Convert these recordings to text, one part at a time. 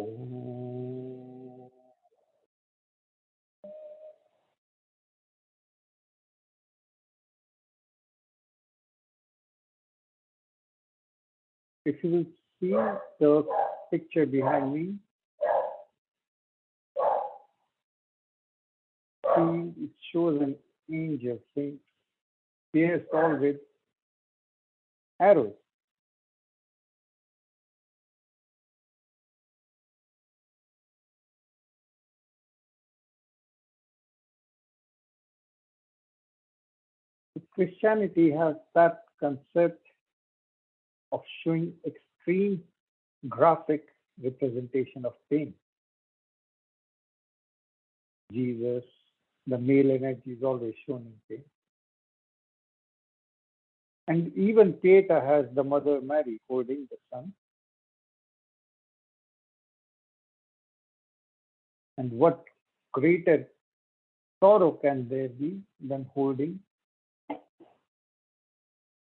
Oh. If you will see the picture behind me, see it shows an angel saying, pierced all with arrows. Christianity has that concept of showing extreme graphic representation of pain. Jesus, the male energy is always shown in pain. And even Theta has the Mother Mary holding the Son. And what greater sorrow can there be than holding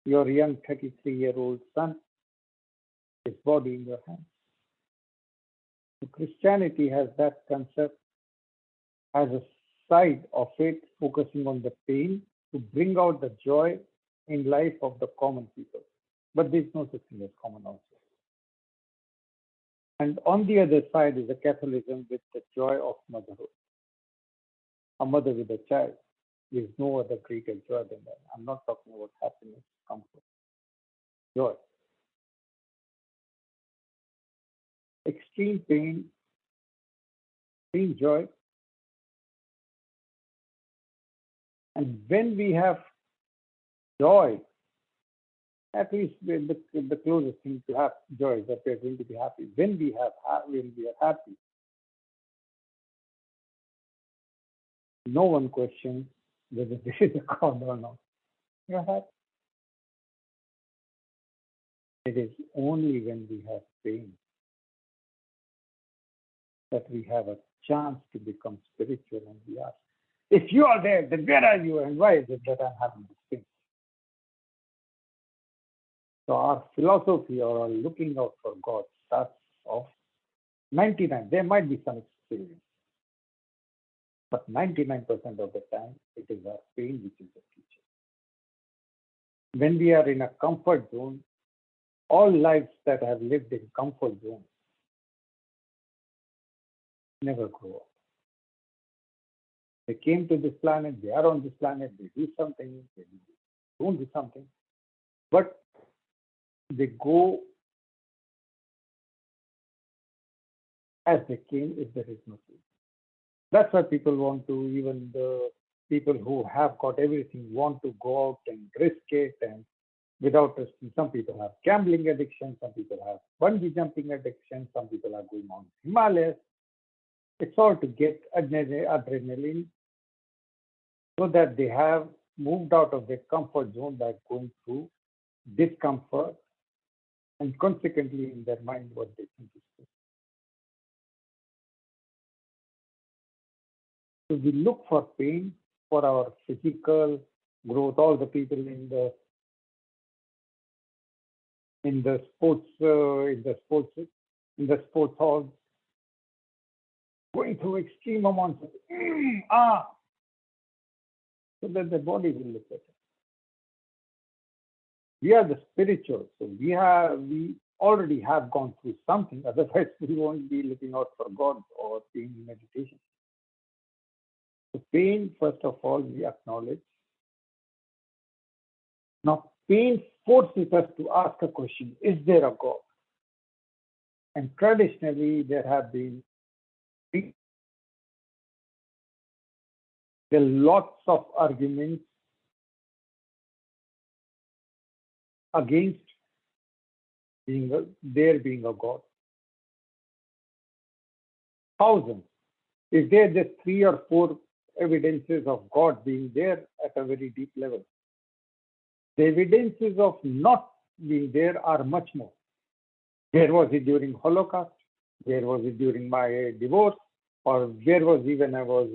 your young 33-year-old son, his body in your hands? So Christianity has that concept, has a side of it focusing on the pain to bring out the joy in life of the common people. But there's no such thing as common also. And on the other side is a Catholicism with the joy of motherhood. A mother with a child. There's no other greater joy than that. I'm not talking about happiness, comfort, joy. Extreme pain, extreme joy. And when we have joy, at least the closest thing to have joy is that we are going to be happy. When we are happy, no one questions whether there is a God or not. You are happy. It is only when we have pain that we have a chance to become spiritual, and we ask, if you are there, then where are you, and why is it that I'm having this pain? So our philosophy or our looking out for God starts off 99. There might be some experience, but 99% of the time, it is our pain which is the teacher. When we are in a comfort zone, all lives that have lived in comfort zones never grow up. They came to this planet, they are on this planet, they do something, they don't do something, but they go as they came if there is no change. That's why people want to, even the people who have got everything, want to go out and risk it, and without risking. Some people have gambling addiction, some people have bungee jumping addiction, some people are going on Himalayas. It's all to get adrenaline so that they have moved out of their comfort zone by going through discomfort, and consequently in their mind what they think is good. So we look for pain for our physical growth. All the people in the sports halls going through extreme amounts of so that the body will look better. We are the spiritual, so we already have gone through something. Otherwise, we won't be looking out for God or being in meditation. So pain, first of all, we acknowledge. Now, pain forces us to ask a question: is there a God? And traditionally, there have been lots of arguments against there being a God. Thousands. Is there just 3 or 4 evidences of God being there at a very deep level? The evidences of not being there are much more. Where was it during Holocaust? Where was it during my divorce? Or where was he when I was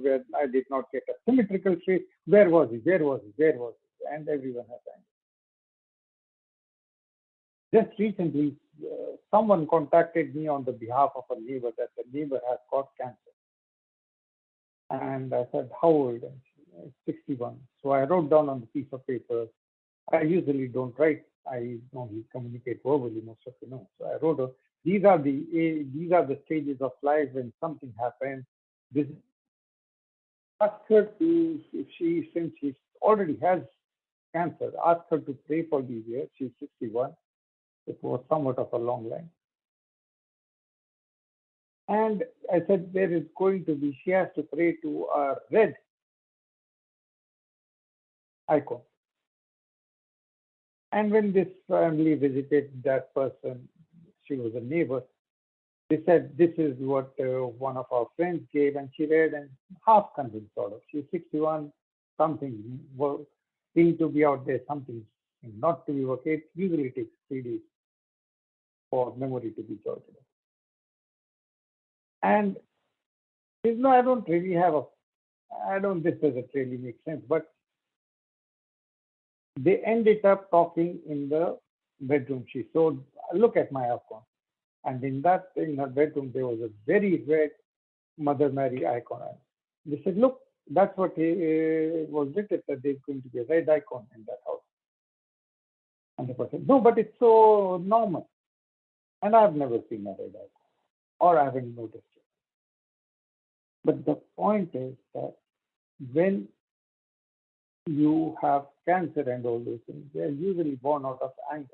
where I did not get a symmetrical face? Where was he? Where was he? Where was he? And everyone has answered. Just recently, someone contacted me on the behalf of a neighbor that the neighbor has got cancer. And I said, how old? And she, 61. So I wrote down on the piece of paper. I usually don't write. I only communicate verbally, most of you know. So I wrote, these are the stages of life when something happens. This ask her to, if she, since she already has cancer, ask her to pray for these years. She's 61. It was somewhat of a long line. And I said, there is going to be, she has to pray to a red icon. And when this family visited that person, she was a neighbor, they said, this is what one of our friends gave, and she read and half convinced sort of. She's 61, something seemed to be out there, something not to be okay. It usually takes 3 days for memory to be jotted. And no, I don't really have this doesn't really make sense, but they ended up talking in the bedroom. She showed, look at my icon. And in her bedroom, there was a very red Mother Mary icon. They said, look, that's what was written, that there's going to be a red icon in that house. And the person, no, but it's so normal. And I've never seen a red icon, or I haven't noticed it. But the point is that when you have cancer and all those things, they are usually born out of anger.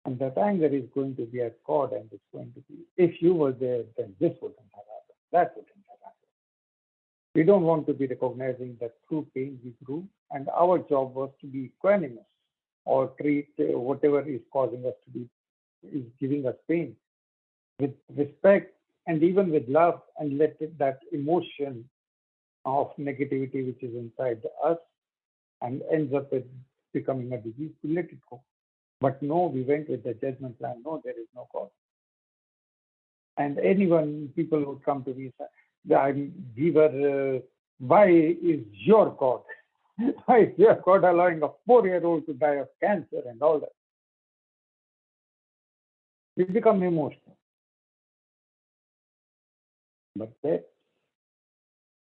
And that anger is going to be at God, and it's going to be, if you were there, then this wouldn't have happened, that wouldn't have happened. We don't want to be recognizing that through pain we grew, and our job was to be equanimous or treat whatever is causing us to be, is giving us pain with respect and even with love, and let that emotion of negativity which is inside us and ends up with becoming a disease, to let it go. But no, we went with the judgment plan. No, there is no God. And people would come to me and say, why is your God? Why is your God allowing a 4-year-old to die of cancer and all that? We become emotional. But that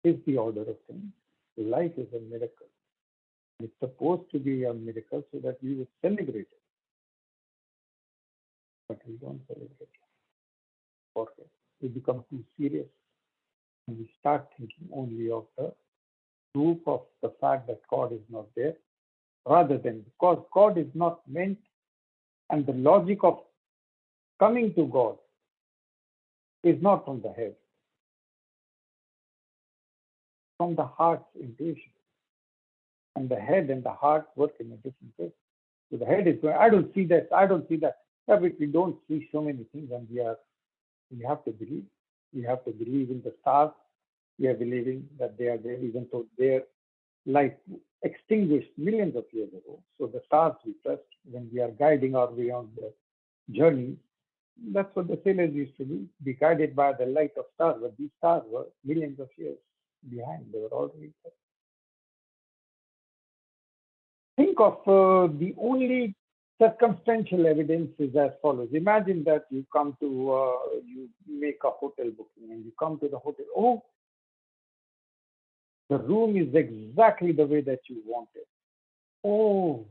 is the order of things. Life is a miracle. It's supposed to be a miracle so that we would celebrate it. But we don't celebrate it. Okay. We become too serious, and we start thinking only of the proof of the fact that God is not there, rather than, because God is not meant, and the logic of coming to God is not from the head, from the heart's intuition. And the head and the heart work in a different way. So the head is going, I don't see that, I don't see that. Yeah, but we don't see so many things, and we have to believe. We have to believe in the stars. We are believing that they are there, even though their light extinguished millions of years ago. So the stars we trust when we are guiding our way on the journey. That's what the sailors used to do, be guided by the light of stars. But these stars were millions of years behind. They were already there. Think of the only circumstantial evidence is as follows. Imagine that you come to, you make a hotel booking, and you come to the hotel. Oh, the room is exactly the way that you want it. Oh,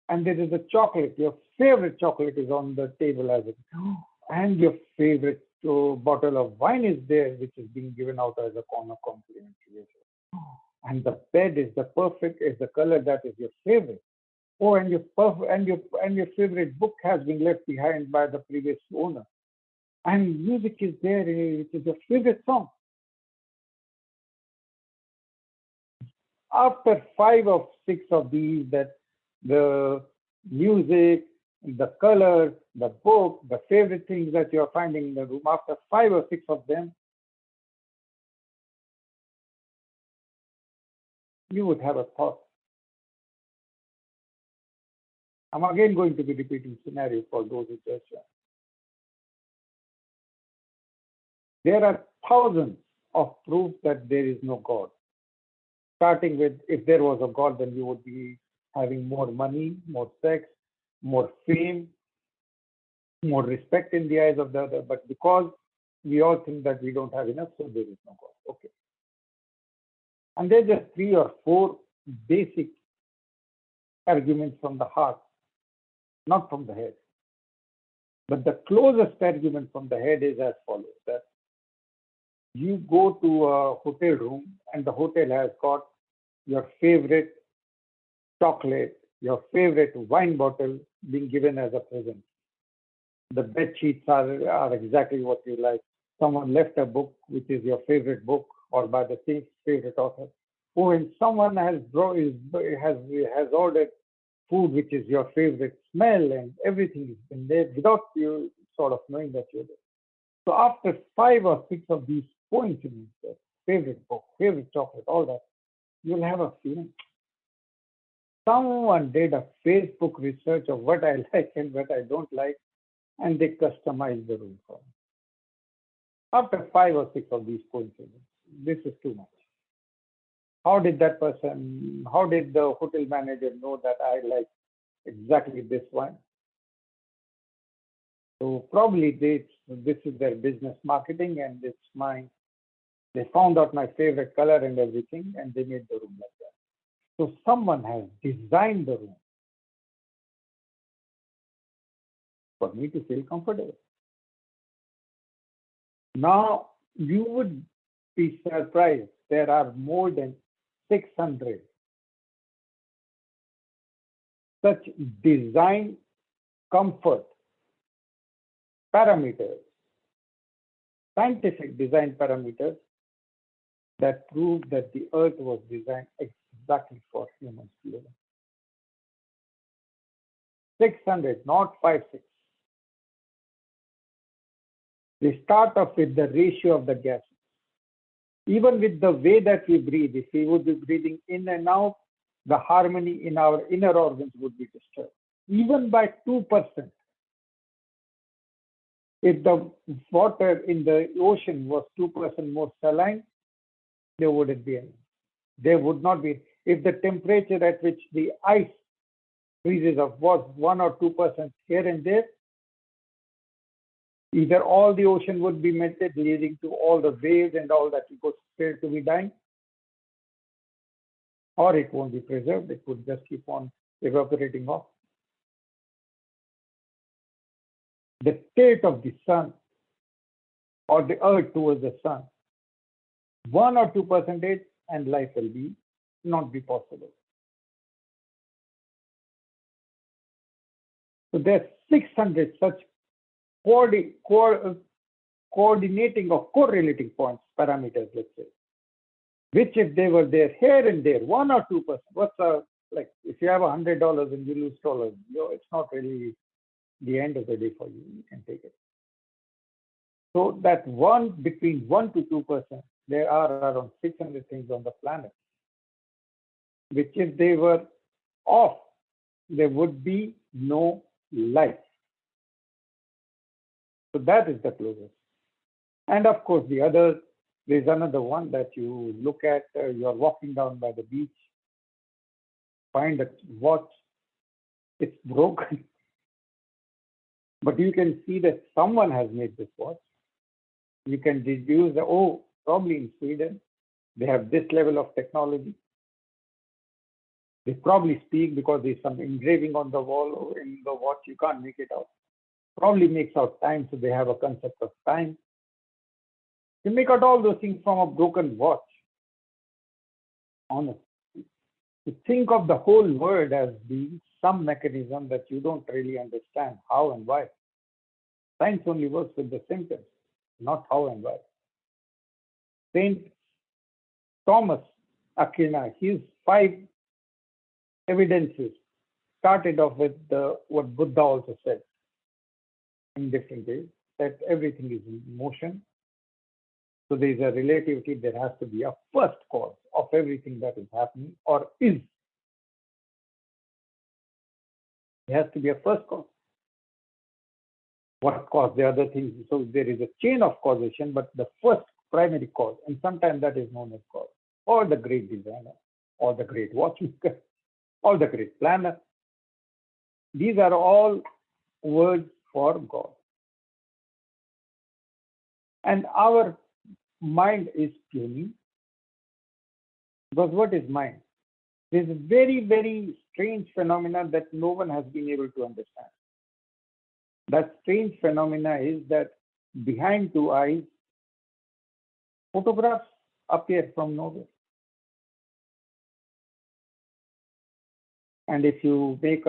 and there is a chocolate. Your favorite chocolate is on the table as it. And your favorite bottle of wine is there, which is being given out as a corner complimentary. And the bed is the color that is your favorite. Oh, and your favorite book has been left behind by the previous owner. And music is there, which is your favorite song. After 5 or 6 of these, that the music, the color, the book, the favorite things that you are finding in the room, after 5 or 6 of them, you would have a thought. I'm again going to be repeating scenario for those who just joined. There are thousands of proof that there is no God. Starting with, if there was a God, then you would be having more money, more sex, more fame, more respect in the eyes of the other. But because we all think that we don't have enough, so there is no God. Okay. And there's just 3 or 4 basic arguments from the heart, not from the head. But the closest argument from the head is as follows: that you go to a hotel room and the hotel has got your favorite chocolate, your favorite wine bottle being given as a present. The bed sheets are exactly what you like. Someone left a book which is your favorite book or by the same favorite author. Oh, and someone has ordered food which is your favorite smell, and everything has been there without you sort of knowing that you're there. So after 5 or 6 of these coincidences, favorite book, favorite chocolate, all that, you'll have a feeling. Someone did a Facebook research of what I like and what I don't like, and they customized the room for me. After 5 or 6 of these coincidences, this is too much. How did the hotel manager know that I like exactly this wine? So probably this is their business marketing, and they found out my favorite color and everything, and they made the room like that. So someone has designed the room for me to feel comfortable. Now, you would be surprised. There are more than 600 such design comfort parameters, scientific design parameters that prove that the earth was designed exactly for humans to live in. 600, not 5, 6. They start off with the ratio of the gases. Even with the way that we breathe, if we would be breathing in and out, the harmony in our inner organs would be disturbed, even by 2%. If the water in the ocean was 2% more saline, there wouldn't be any. There would not be. If the temperature at which the ice freezes up was 1 or 2% here and there, either all the ocean would be melted, leading to all the waves and all that ecosphere to be dying, or it won't be preserved. It would just keep on evaporating off. The state of the sun or the earth towards the sun, 1 or 2%, and life will not be possible. So there's 600 such coordinating or correlating points, parameters, let's say, which if they were there here and there, 1 or 2%, like if you have $100 and you lose dollars, it's not really the end of the day for you. You can take it. So that between 1 to 2%, there are around 600 things on the planet, which if they were off, there would be no life. So that is the closest. And of course, there's another one that you look at, you're walking down by the beach, find a watch, it's broken, but you can see that someone has made this watch. You can deduce that, probably in Sweden, they have this level of technology. They probably speak because there's some engraving on the wall or in the watch, you can't make it out. Probably makes out time, so they have a concept of time. You make out all those things from a broken watch. Honestly. To think of the whole world as being some mechanism that you don't really understand how and why. Science only works with the symptoms, not how and why. Saint Thomas Aquina, his 5 evidences started off with what Buddha also said in different ways, that everything is in motion. So there is a relativity. There has to be a first cause of everything that is happening or is. There has to be a first cause. What caused the other things? So there is a chain of causation, but the first primary cause, and sometimes that is known as cause, or the great designer, or the great watchmaker, or the great planner. These are all words for God. And our mind is tuning, because what is mind? There's a very, very strange phenomena that no one has been able to understand. That strange phenomena is that behind two eyes, photographs appear from nowhere. And if you make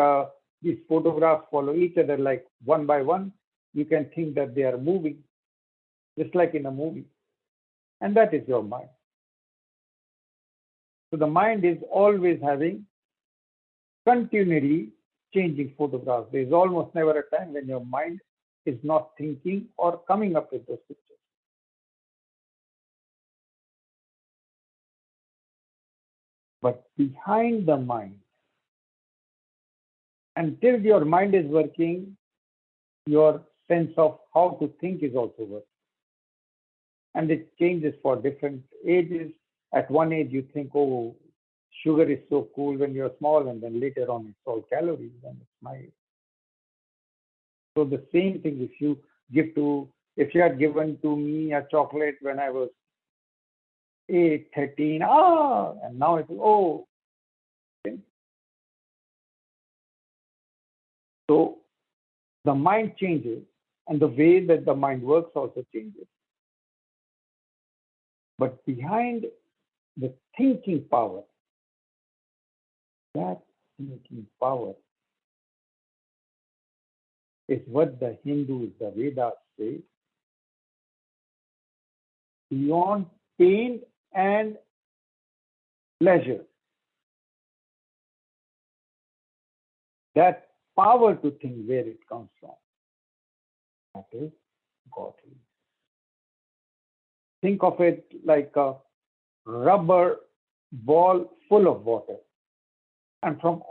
these photographs follow each other like one by one, you can think that they are moving, just like in a movie. And that is your mind. So the mind is always having continually changing photographs. There is almost never a time when your mind is not thinking or coming up with those pictures. But behind the mind, until your mind is working, your sense of how to think is also working. And it changes for different ages. At one age, you think, oh, sugar is so cool when you're small, and then later on, it's all calories, and it's my. So the same thing, if you had given to me a chocolate when I was 8, 13, and now it's, oh. Okay. So the mind changes, and the way that the mind works also changes. But behind the thinking power, that thinking power is what the Hindus, the Vedas say, beyond pain and pleasure. That power to think, where it comes from, that is godly. Think of it like a rubber ball full of water. And from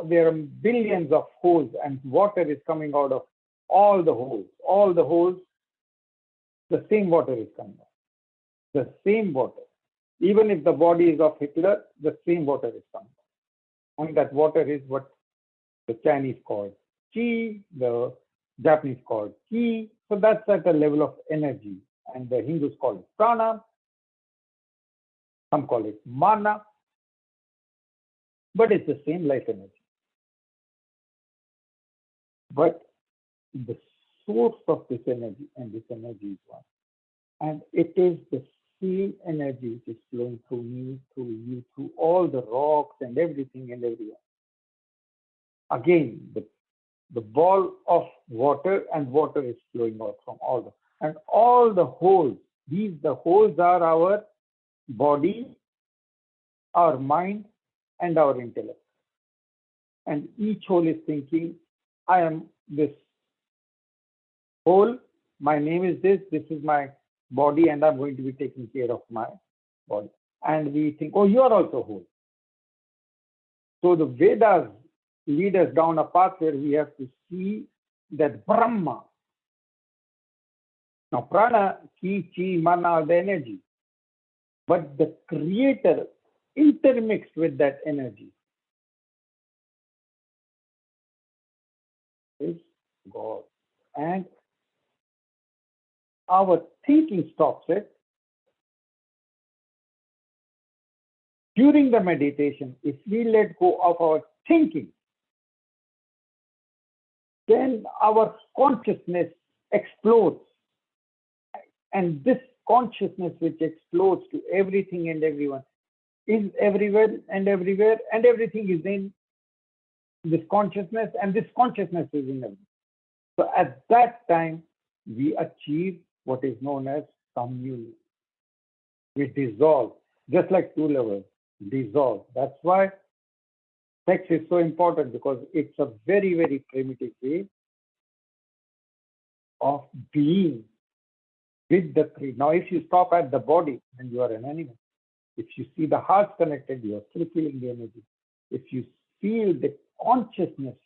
there are billions of holes, and water is coming out of all the holes. All the holes, the same water is coming out. The same water. Even if the body is of Hitler, the same water is coming out. And that water is what the Chinese call chi, the Japanese call ki. So that's at a level of energy. And the Hindus call it prana. Some call it mana. But it's the same life energy. But the source of this energy, and this energy is one. And it is the same energy which is flowing through me, through you, through all the rocks and everything and everywhere. Again, the ball of water, and water is flowing out from all the holes. The holes are our body, our mind, and our intellect. And each hole is thinking, I am this hole, my name is this is my body, and I'm going to be taking care of my body. And we think, oh, you are also whole. So the Vedas lead us down a path where we have to see that Brahma. Now, prana, ki, chi, mana are the energy. But the creator intermixed with that energy is God. And our thinking stops it. During the meditation, if we let go of our thinking, then our consciousness explodes. And this consciousness which explodes to everything and everyone is everywhere, and everything is in this consciousness, and this consciousness is in everything. So at that time, we achieve what is known as communion. We dissolve, just like two lovers dissolve. That's why sex is so important, because it's a very, very primitive way of being with the creator. Now, if you stop at the body, then you are an animal. If you see the heart connected, you are still feeling the energy. If you feel the consciousness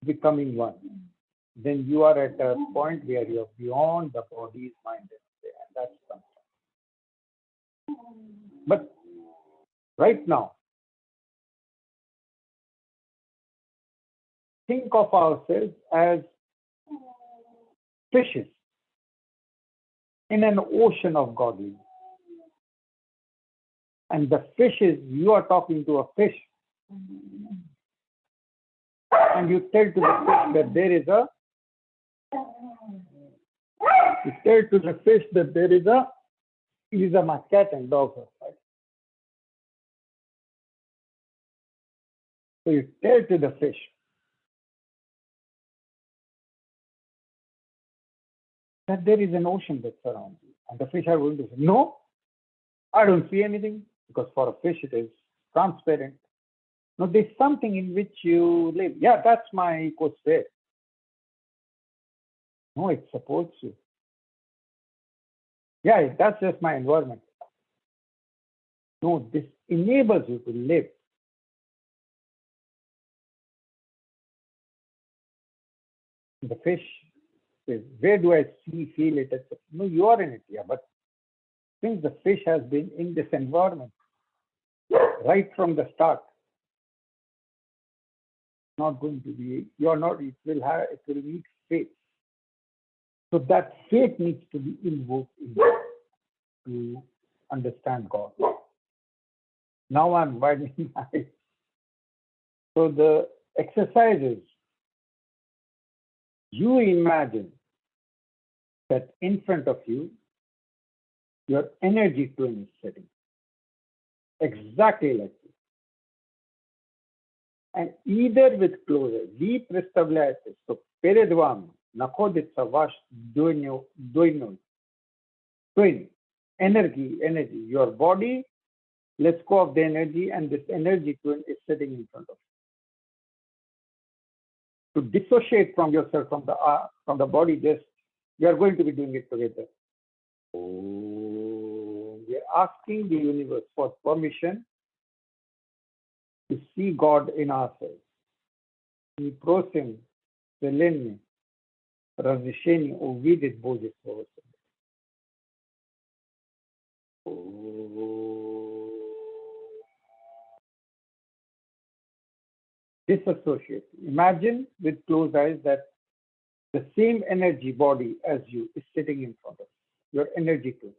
becoming one, then you are at a point where you are beyond the body's mind, and that's something. But right now, think of ourselves as fishes in an ocean of godliness. And the fishes, you are talking to a fish, and you tell to the fish that there is a, you tell to the fish that there is a, these are my cat and dog. Right? So you tell to the fish that there is an ocean that surrounds you. And the fish are going to say, no, I don't see anything, because for a fish it is transparent. No, there's something in which you live. Yeah, that's my ecosphere. No, it supports you. Yeah, that's just my environment. No, this enables you to live. The fish says, where do I see, feel it? No, you are in it, yeah, but since the fish has been in this environment right from the start, not going to be, you're not, it will need faith. So that faith needs to be invoked in you to understand God. Now I'm widening my eyes. So the exercises, you imagine that in front of you, your energy twin is sitting exactly like this. And either with closer, we представляете, что перед вами находится ваш двойной, twin, energy, your body, let's go of the energy, and this energy twin is sitting in front of you. To dissociate from yourself, from the body, just, we are going to be doing it together. Oh, we are asking the universe for permission to see God in ourselves. Мы просим Вселенной разрешения увидеть Божество в себе. Disassociate. Imagine with closed eyes that the same energy body as you is sitting in front of you. Your energy too.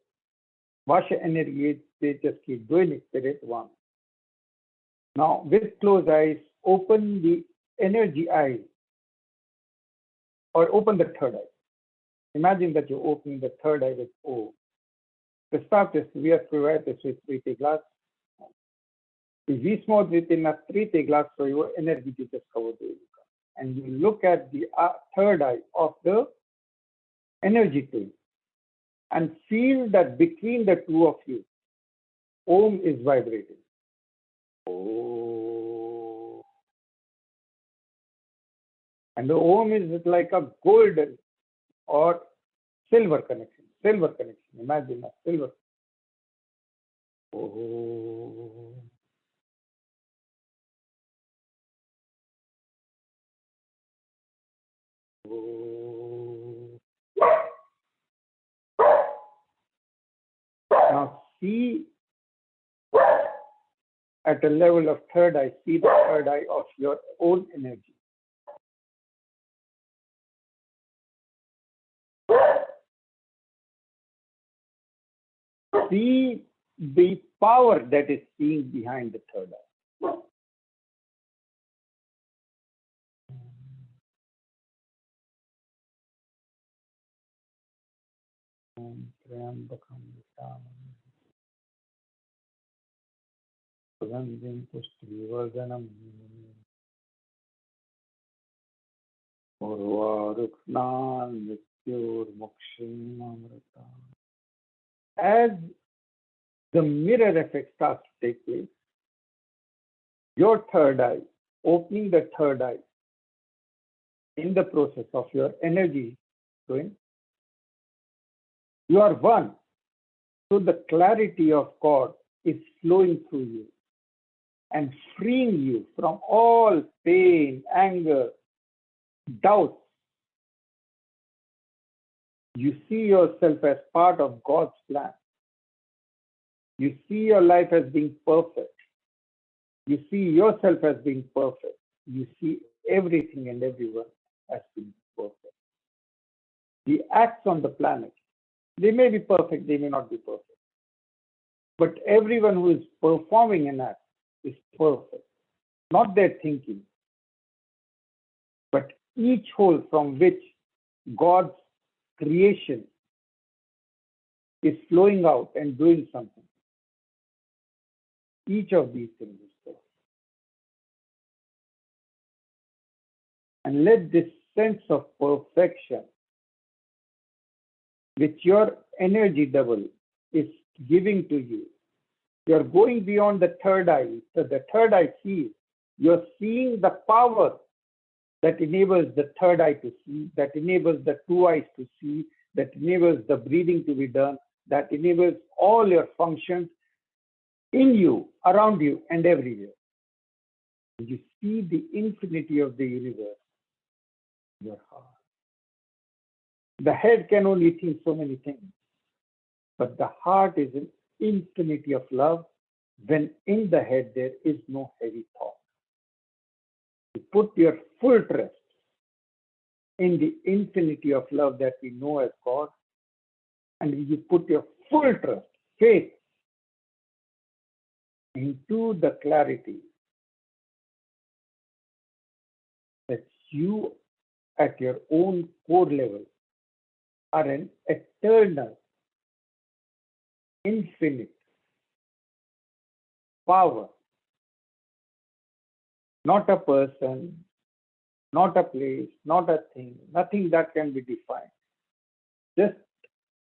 Ваша энергия теоретически двойник перед вами. Now, with closed eyes, open the energy eye, or open the third eye. Imagine that you're opening the third eye with O. Представьте, we have provided with three glass. If we смотрите на третий глаз своего энергетического двойника, and you look at the third eye of the energy twin, and feel that between the two of you, Om is vibrating. Oh. And the Om is like a golden or silver connection. Imagine a silver. Oh. Oh. Now see at a level of third eye, see the third eye of your own energy. See the power that is seen behind the third eye. As the mirror effect starts to take place, your third eye, opening the third eye in the process of your energy twin, you are one. So the clarity of God is flowing through you and freeing you from all pain, anger, doubt. You see yourself as part of God's plan. You see your life as being perfect. You see yourself as being perfect. you see everything and everyone as being perfect. The acts on the planet, they may be perfect, they may not be perfect. But everyone who is performing an act is perfect. Not their thinking, but each whole from which God's creation is flowing out and doing something. Each of these things is perfect. And let this sense of perfection, which your energy double is giving to you, you're going beyond the third eye. So the third eye sees. You're seeing the power that enables the third eye to see, that enables the two eyes to see, that enables the breathing to be done, that enables all your functions in you, around you, and everywhere. You see the infinity of the universe in your heart. The head can only think so many things, but the heart is an infinity of love. When in the head there is no heavy thought. You put your full trust in the infinity of love that we know as God, and you put your full trust, faith, into the clarity that you, at your own core level, are an eternal, infinite power, not a person, not a place, not a thing, nothing that can be defined. Just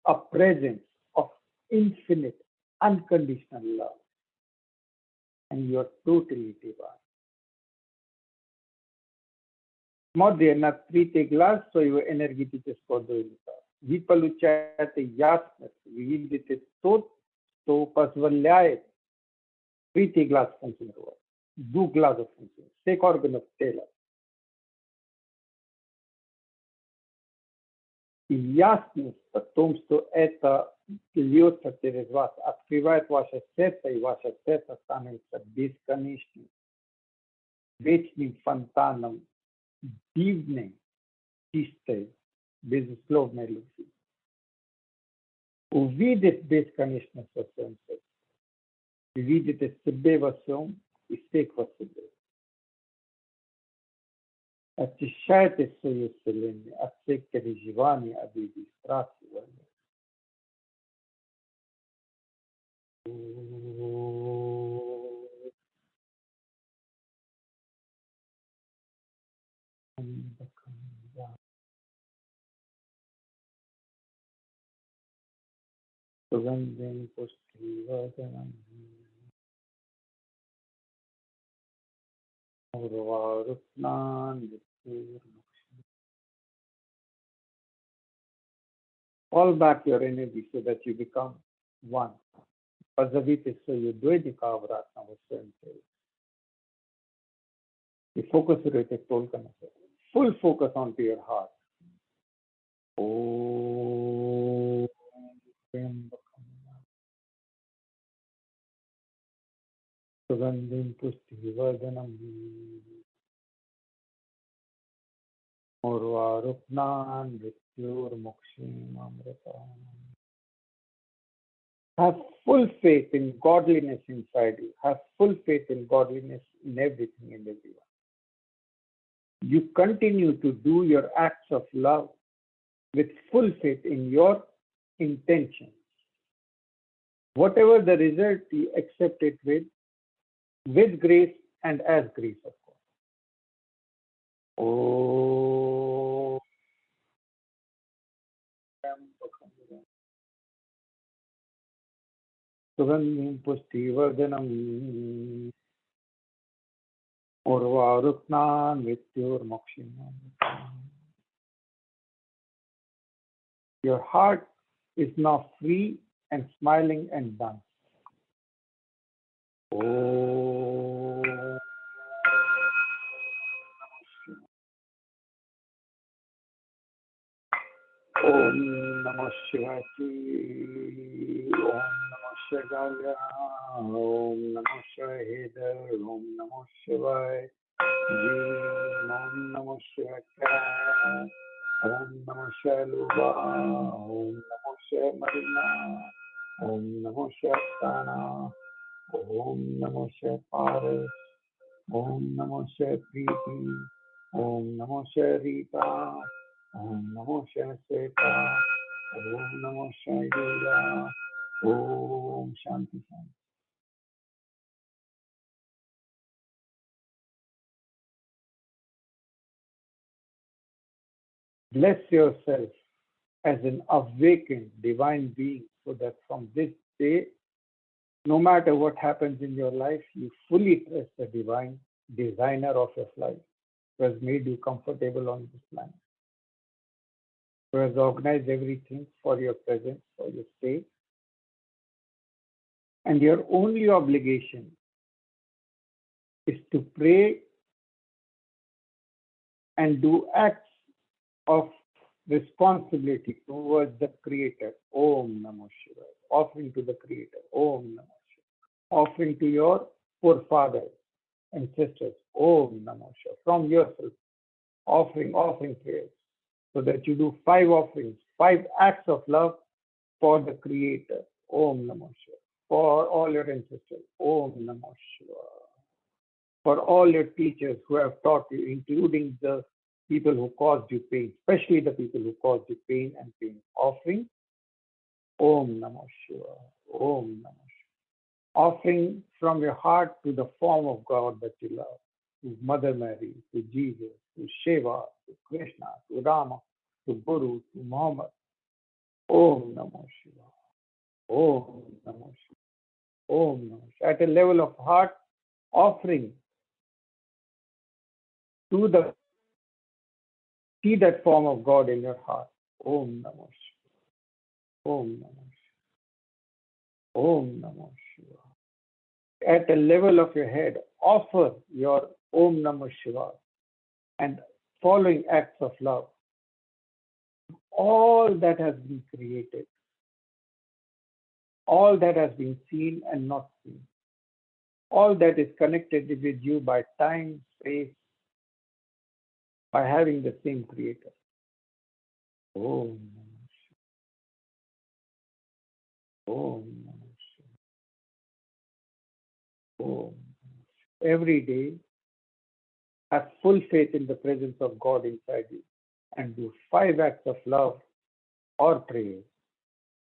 a presence of infinite, unconditional love. And you're totally divine. Modern na trite glas svoju energetičko dojito. Vi получаете ясность, вы видите то, что позволяет третий глаз функционировать, двух глазов функционировать, всех органов тела. И ясность о том, что это льется через вас, открывает ваше сердце, и ваше сердце становится бесконечным, вечным фонтаном дивной, чистой, безусловной любви. Увидеть бесконечность во своем сердце, видите себе во всем и всех во себе. Очищайте свою вселенную от всех переживаний, обид, страхов. Sugandhim pushtivardanam urvarupnan visurmuksham. Fall back your energy so that you become one. Pazavite so you dvedika avratna vasante. You focus it full focus onto your heart. Oh, Sugandhim pushtivardanam urvarupnan visurmuksham amritam. Have full faith in godliness inside you. Have full faith in godliness in everything and everyone. You continue to do your acts of love with full faith in your intentions. Whatever the result, you accept it with grace and as grace, of course. Oh. Sugandhim pushtivardanam urvarupnan visurmuksham. Your heart is now free and smiling and done. Oh. Om Namah Shivaya. Om Namah Shivaya. Om Namah Shivaya. Om Namah Shivaya. Om Namo Shivaya. Om Namo Shaluva. Om Namo Marina. Om Namo Shastana. Om Namo Paras. Om Namo Priti. Om Namo Rita. Om Namo Seta. Om Namo Yoga. Om Shanti Shanti. Bless yourself as an awakened divine being so that from this day, no matter what happens in your life, you fully trust the divine designer of your life who has made you comfortable on this planet, who has organized everything for your presence, for your stay. And your only obligation is to pray and do acts of responsibility towards the Creator. Om Namo Shivaya. Offering to the Creator. Om Namo Shivaya. Offering to your forefathers and sisters. Om Namo Shivaya. From yourself. Offering prayers. So that you do 5 offerings, 5 acts of love for the Creator. Om Namo Shivaya. For all your ancestors. Om Namo Shivaya. For all your teachers who have taught you, including the people who caused you pain, especially the people who caused you pain and pain. Offering, Om Namo Shivaya, Om Namo Shivaya. Offering from your heart to the form of God that you love, to Mother Mary, to Jesus, to Shiva, to Krishna, to Rama, to Guru, to Muhammad. Om Namo Shivaya, Om Namo Shivaya, Om Namo Shivaya. At a level of heart, offering to the see that form of God in your heart. Om Namo Shivaya. Om Namo Shivaya. Om Namo Shivaya. At the level of your head, offer your Om Namo Shivaya and following acts of love. All that has been created, all that has been seen and not seen, all that is connected with you by time, space, by having the same Creator. Om Namo Shivaya. Om Namo Shivaya. Om. Every day, have full faith in the presence of God inside you and do 5 acts of love or prayer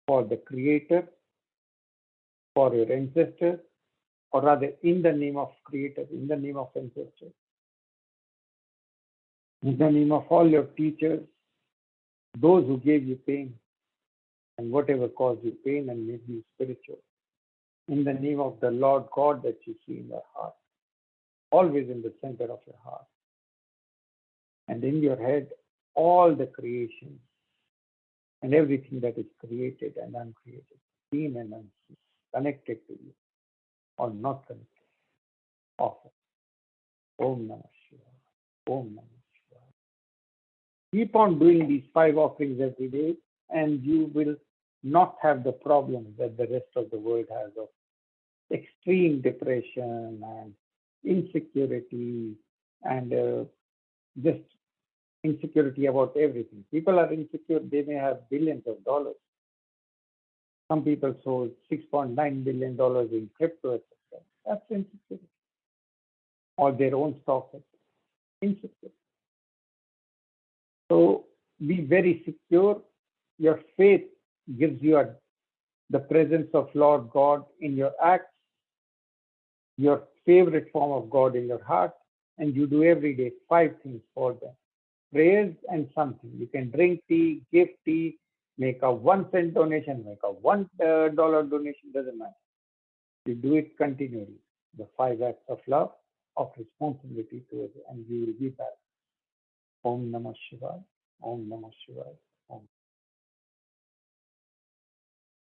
for the Creator, for your ancestors, or rather in the name of Creator, in the name of ancestors, in the name of all your teachers, those who gave you pain and whatever caused you pain and made you spiritual, in the name of the Lord God that you see in your heart, always in the center of your heart, and in your head, all the creations and everything that is created and uncreated, seen and unseen, connected to you or not connected. Offer. Om Namah Shivaya. Om Namah Shivaya. Keep on doing these 5 offerings every day, and you will not have the problems that the rest of the world has of extreme depression and insecurity and just insecurity about everything. People are insecure. They may have billions of dollars. Some people sold $6.9 billion in crypto, etc. That's insecurity. Or their own stocks. Insecure. So be very secure. Your faith gives you the presence of Lord God in your acts, your favorite form of God in your heart, and you do every day 5 things for them. Prayers and something. You can drink tea, give tea, make a 1-cent donation, make a $1 donation, doesn't matter. You do it continually. The 5 acts of love, of responsibility towards it, and you will be back. Om Namah Shivaya. Om Namah Shivaya.